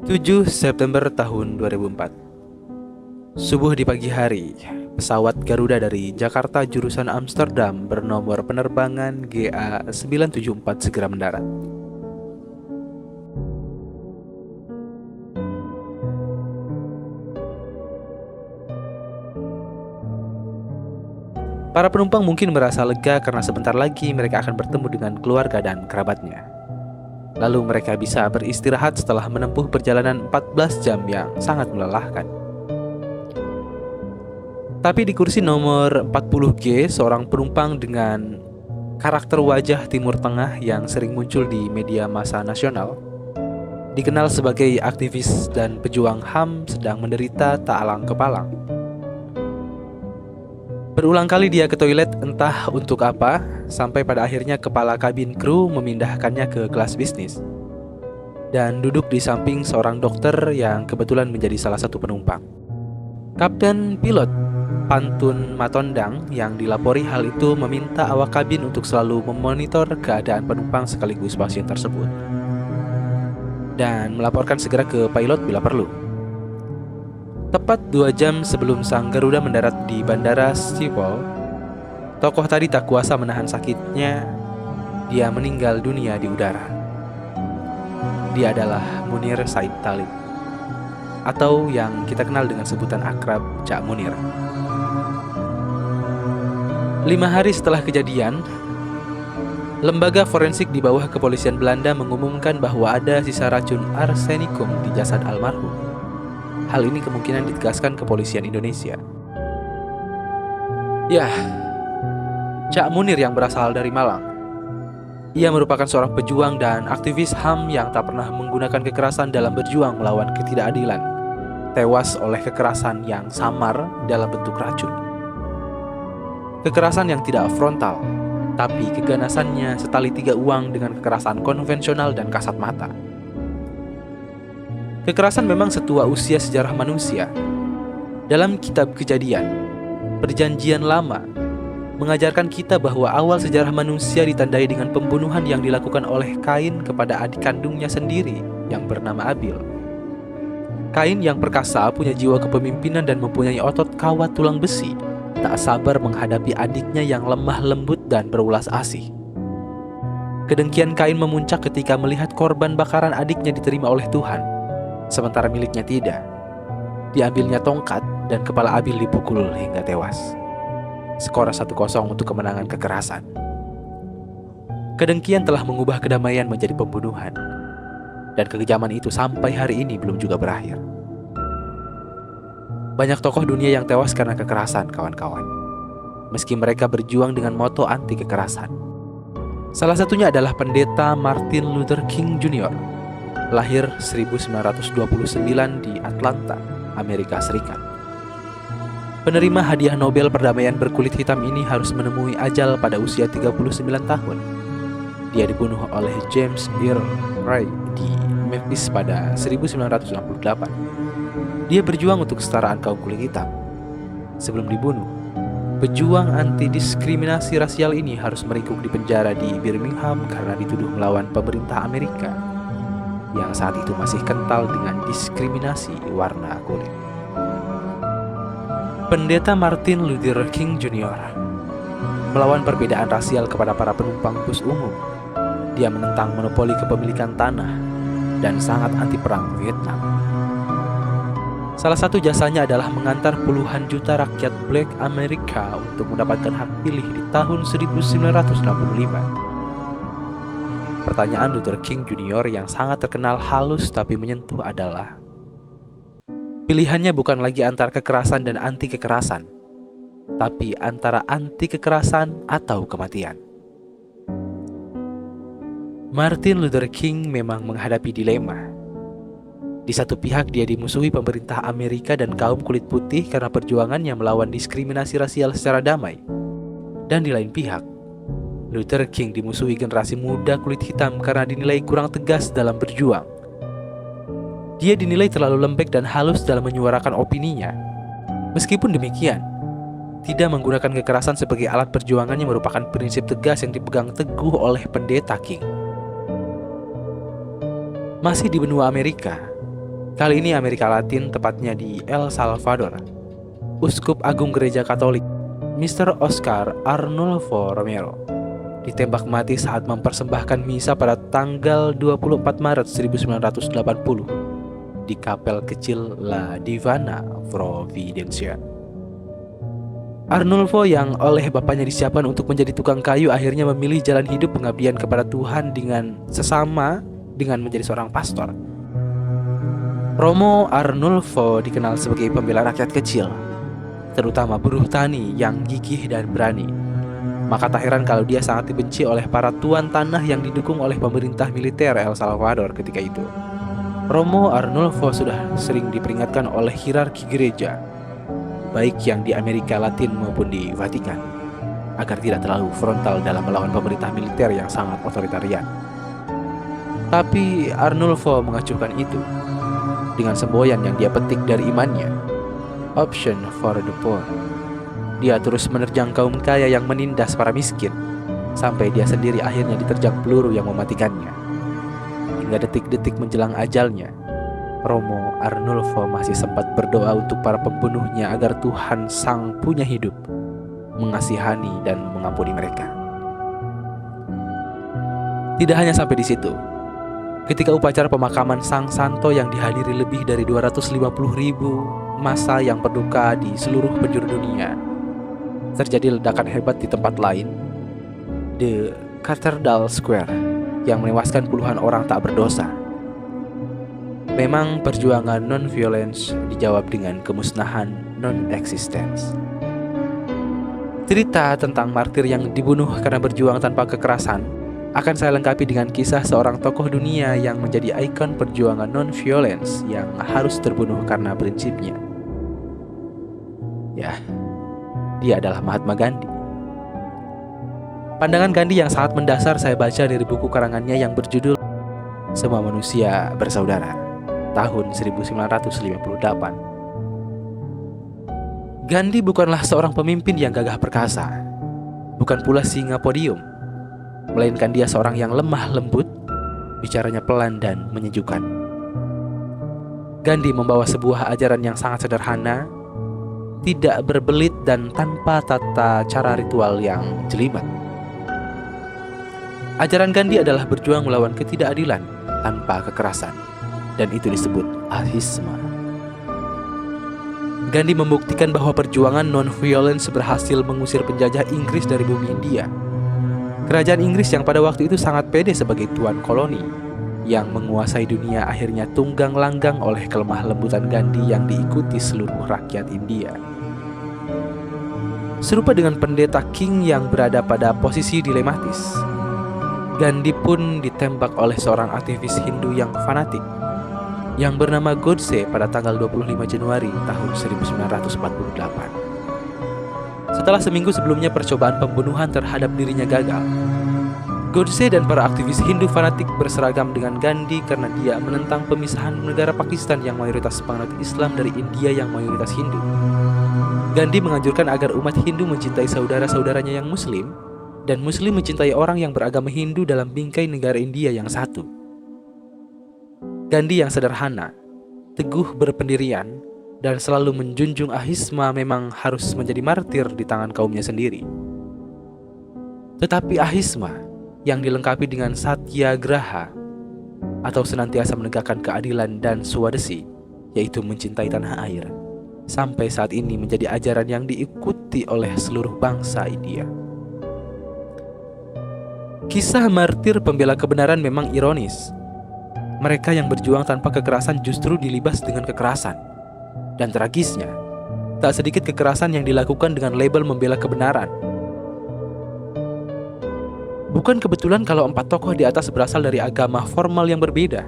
7 September tahun 2004. Subuh di pagi hari, pesawat Garuda dari Jakarta jurusan Amsterdam bernomor penerbangan GA974 segera mendarat. Para penumpang mungkin merasa lega karena sebentar lagi mereka akan bertemu dengan keluarga dan kerabatnya. Lalu mereka bisa beristirahat setelah menempuh perjalanan 14 jam yang sangat melelahkan. Tapi di kursi nomor 40G, seorang penumpang dengan karakter wajah Timur Tengah yang sering muncul di media massa nasional, dikenal sebagai aktivis dan pejuang HAM, sedang menderita tak alang kepalang. Berulang kali dia ke toilet entah untuk apa, sampai pada akhirnya kepala kabin kru memindahkannya ke kelas bisnis dan duduk di samping seorang dokter yang kebetulan menjadi salah satu penumpang. Kapten pilot Pantun Matondang yang dilapori hal itu meminta awak kabin untuk selalu memonitor keadaan penumpang sekaligus pasien tersebut dan melaporkan segera ke pilot bila perlu. Tepat 2 jam sebelum sang Garuda mendarat di Bandara Schiphol, tokoh tadi tak kuasa menahan sakitnya. Dia meninggal dunia di udara. Dia adalah Munir Said Talib, atau yang kita kenal dengan sebutan akrab Cak Munir. 5 hari setelah kejadian, lembaga forensik di bawah kepolisian Belanda mengumumkan bahwa ada sisa racun arsenikum di jasad almarhum. Hal ini kemungkinan ditegaskan kepolisian Indonesia. Ya, Cak Munir yang berasal dari Malang. Ia merupakan seorang pejuang dan aktivis HAM yang tak pernah menggunakan kekerasan dalam berjuang melawan ketidakadilan. Tewas oleh kekerasan yang samar dalam bentuk racun. Kekerasan yang tidak frontal, tapi keganasannya setali 3 uang dengan kekerasan konvensional dan kasat mata. Kekerasan memang setua usia sejarah manusia. Dalam kitab Kejadian, Perjanjian Lama mengajarkan kita bahwa awal sejarah manusia ditandai dengan pembunuhan yang dilakukan oleh Kain kepada adik kandungnya sendiri yang bernama Abil. Kain yang perkasa, punya jiwa kepemimpinan dan mempunyai otot kawat tulang besi, tak sabar menghadapi adiknya yang lemah lembut dan berulas asih. Kedengkian Kain memuncak ketika melihat korban bakaran adiknya diterima oleh Tuhan, sementara miliknya tidak. Diambilnya tongkat dan kepala Abil dipukul hingga tewas. Skor 1-0 untuk kemenangan kekerasan. Kedengkian telah mengubah kedamaian menjadi pembunuhan, dan kekejaman itu sampai hari ini belum juga berakhir. Banyak tokoh dunia yang tewas karena kekerasan, kawan-kawan, meski mereka berjuang dengan moto anti kekerasan. Salah satunya adalah pendeta Martin Luther King Jr., lahir 1929 di Atlanta, Amerika Serikat. Penerima hadiah Nobel perdamaian berkulit hitam ini harus menemui ajal pada usia 39 tahun. Dia dibunuh oleh James Earl Ray di Memphis pada 1968. Dia berjuang untuk kesetaraan kaum kulit hitam. Sebelum dibunuh, pejuang anti-diskriminasi rasial ini harus meringkuk di penjara di Birmingham karena dituduh melawan pemerintah Amerika yang saat itu masih kental dengan diskriminasi warna kulit. Pendeta Martin Luther King Jr. melawan perbedaan rasial kepada para penumpang bus umum. Dia menentang monopoli kepemilikan tanah dan sangat anti perang Vietnam. Salah satu jasanya adalah mengantar puluhan juta rakyat Black Amerika untuk mendapatkan hak pilih di tahun 1965. Pertanyaan Luther King Jr. yang sangat terkenal halus tapi menyentuh adalah, pilihannya bukan lagi antara kekerasan dan anti kekerasan, tapi antara anti kekerasan atau kematian. Martin Luther King memang menghadapi dilema. Di satu pihak dia dimusuhi pemerintah Amerika dan kaum kulit putih karena perjuangannya melawan diskriminasi rasial secara damai. Dan di lain pihak, Luther King dimusuhi generasi muda kulit hitam karena dinilai kurang tegas dalam berjuang. Dia dinilai terlalu lembek dan halus dalam menyuarakan opininya. Meskipun demikian, tidak menggunakan kekerasan sebagai alat perjuangannya merupakan prinsip tegas yang dipegang teguh oleh pendeta King. Masih di benua Amerika, Kali ini Amerika Latin, tepatnya di El Salvador. Uskup Agung Gereja Katolik, Mr. Oscar Arnulfo Romero, ditembak mati saat mempersembahkan misa pada tanggal 24 Maret 1980 di kapel kecil La Divina Providencia. Arnulfo yang oleh bapaknya disiapkan untuk menjadi tukang kayu akhirnya memilih jalan hidup pengabdian kepada Tuhan dengan sesama dengan menjadi seorang pastor. Romo Arnulfo dikenal sebagai pembela rakyat kecil, terutama buruh tani yang gigih dan berani. Maka tak heran kalau dia sangat dibenci oleh para tuan tanah yang didukung oleh pemerintah militer El Salvador ketika itu. Romo Arnulfo sudah sering diperingatkan oleh hierarki gereja, baik yang di Amerika Latin maupun di Vatikan, agar tidak terlalu frontal dalam melawan pemerintah militer yang sangat otoritarian. Tapi Arnulfo mengacuhkan itu dengan semboyan yang dia petik dari imannya, Option for the Poor. Dia terus menerjang kaum kaya yang menindas para miskin, sampai dia sendiri akhirnya diterjang peluru yang mematikannya. Hingga detik-detik menjelang ajalnya, Romo Arnulfo masih sempat berdoa untuk para pembunuhnya agar Tuhan Sang Punya Hidup mengasihani dan mengampuni mereka. Tidak hanya sampai di situ. Ketika upacara pemakaman Sang Santo yang dihadiri lebih dari 250.000 massa yang berduka di seluruh penjuru dunia, terjadi ledakan hebat di tempat lain, The Cathedral Square, yang menewaskan puluhan orang tak berdosa. Memang perjuangan non-violence dijawab dengan kemusnahan non-existence. Cerita tentang martir yang dibunuh karena berjuang tanpa kekerasan akan saya lengkapi dengan kisah seorang tokoh dunia yang menjadi ikon perjuangan non-violence yang harus terbunuh karena prinsipnya. Ya, dia adalah Mahatma Gandhi. Pandangan Gandhi yang sangat mendasar saya baca dari buku karangannya yang berjudul Semua Manusia Bersaudara, tahun 1958. Gandhi bukanlah seorang pemimpin yang gagah perkasa, bukan pula singa podium, melainkan dia seorang yang lemah lembut, bicaranya pelan dan menyejukkan. Gandhi membawa sebuah ajaran yang sangat sederhana, tidak berbelit dan tanpa tata cara ritual yang jelimet. Ajaran Gandhi adalah berjuang melawan ketidakadilan tanpa kekerasan, dan itu disebut ahisma. Gandhi membuktikan bahwa perjuangan non-violence berhasil mengusir penjajah Inggris dari bumi India. Kerajaan Inggris yang pada waktu itu sangat pede sebagai tuan koloni yang menguasai dunia akhirnya tunggang langgang oleh kelemah lembutan Gandhi yang diikuti seluruh rakyat India. Serupa dengan pendeta King yang berada pada posisi dilematis, Gandhi pun ditembak oleh seorang aktivis Hindu yang fanatik yang bernama Godse pada tanggal 25 Januari tahun 1948. Setelah seminggu sebelumnya percobaan pembunuhan terhadap dirinya gagal, Godse dan para aktivis Hindu fanatik berseragam dengan Gandhi karena dia menentang pemisahan negara Pakistan yang mayoritas penganut Islam dari India yang mayoritas Hindu. Gandhi menganjurkan agar umat Hindu mencintai saudara-saudaranya yang Muslim, dan Muslim mencintai orang yang beragama Hindu dalam bingkai negara India yang satu. Gandhi yang sederhana, teguh berpendirian, dan selalu menjunjung ahisma memang harus menjadi martir di tangan kaumnya sendiri. Tetapi ahisma yang dilengkapi dengan satyagraha atau senantiasa menegakkan keadilan dan swadesi, yaitu mencintai tanah air, sampai saat ini menjadi ajaran yang diikuti oleh seluruh bangsa India. Kisah martir pembela kebenaran memang ironis. Mereka yang berjuang tanpa kekerasan justru dilibas dengan kekerasan. Dan tragisnya, tak sedikit kekerasan yang dilakukan dengan label membela kebenaran. Bukan kebetulan kalau 4 tokoh di atas berasal dari agama formal yang berbeda,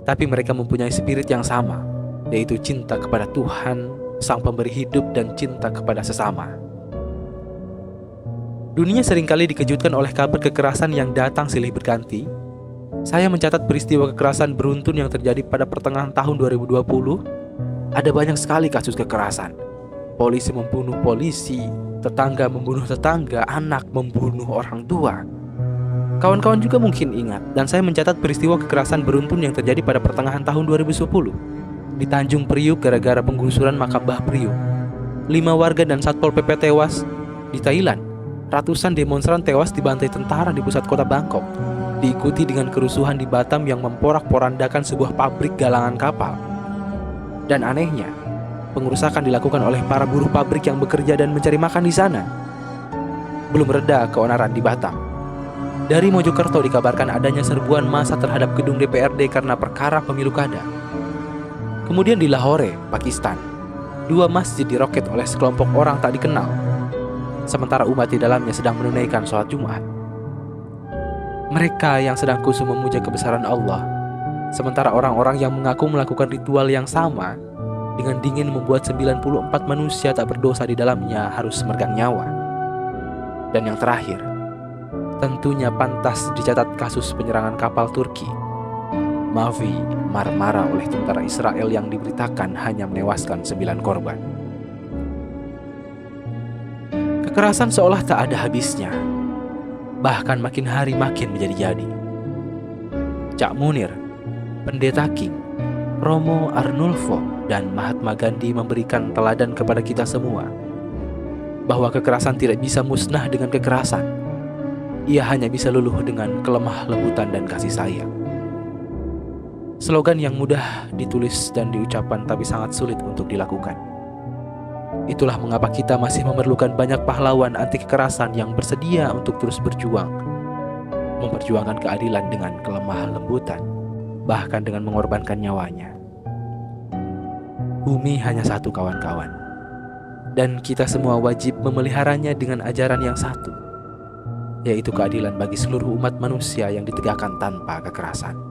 tapi mereka mempunyai spirit yang sama, yaitu cinta kepada Tuhan, Sang Pemberi Hidup, dan cinta kepada sesama. Dunia seringkali dikejutkan oleh kabar kekerasan yang datang silih berganti. Saya mencatat peristiwa kekerasan beruntun yang terjadi pada pertengahan tahun 2020. Ada banyak sekali kasus kekerasan. Polisi membunuh polisi, tetangga membunuh tetangga, anak membunuh orang tua. Kawan-kawan juga mungkin ingat, dan saya mencatat peristiwa kekerasan beruntun yang terjadi pada pertengahan tahun 2010. Di Tanjung Priuk gara-gara penggusuran makam Mbah Priuk, 5 warga dan Satpol PP tewas. Di Thailand, ratusan demonstran tewas dibantai tentara di pusat kota Bangkok. Diikuti dengan kerusuhan di Batam yang memporak-porandakan sebuah pabrik galangan kapal. Dan anehnya, pengerusakan dilakukan oleh para buruh pabrik yang bekerja dan mencari makan di sana. Belum reda keonaran di Batam. Dari Mojokerto dikabarkan adanya serbuan massa terhadap gedung DPRD karena perkara pemilu kada. Kemudian di Lahore, Pakistan, 2 masjid diroket oleh sekelompok orang tak dikenal, sementara umat di dalamnya sedang menunaikan sholat Jumat. Mereka yang sedang kusum memuja kebesaran Allah, sementara orang-orang yang mengaku melakukan ritual yang sama dengan dingin membuat 94 manusia tak berdosa di dalamnya harus meregang nyawa. Dan yang terakhir, tentunya pantas dicatat kasus penyerangan kapal Turki Mavi Marmara oleh tentara Israel yang diberitakan hanya menewaskan 9 korban. Kekerasan seolah tak ada habisnya, bahkan makin hari makin menjadi-jadi. Cak Munir, Pendeta King, Romo Arnulfo, dan Mahatma Gandhi memberikan teladan kepada kita semua bahwa kekerasan tidak bisa musnah dengan kekerasan. Ia hanya bisa luluh dengan kelemah lembutan dan kasih sayang. Slogan yang mudah ditulis dan diucapkan tapi sangat sulit untuk dilakukan. Itulah mengapa kita masih memerlukan banyak pahlawan anti kekerasan yang bersedia untuk terus berjuang, memperjuangkan keadilan dengan kelemah lembutan, bahkan dengan mengorbankan nyawanya. Bumi hanya satu, kawan-kawan, dan kita semua wajib memeliharanya dengan ajaran yang satu, yaitu keadilan bagi seluruh umat manusia yang ditegakkan tanpa kekerasan.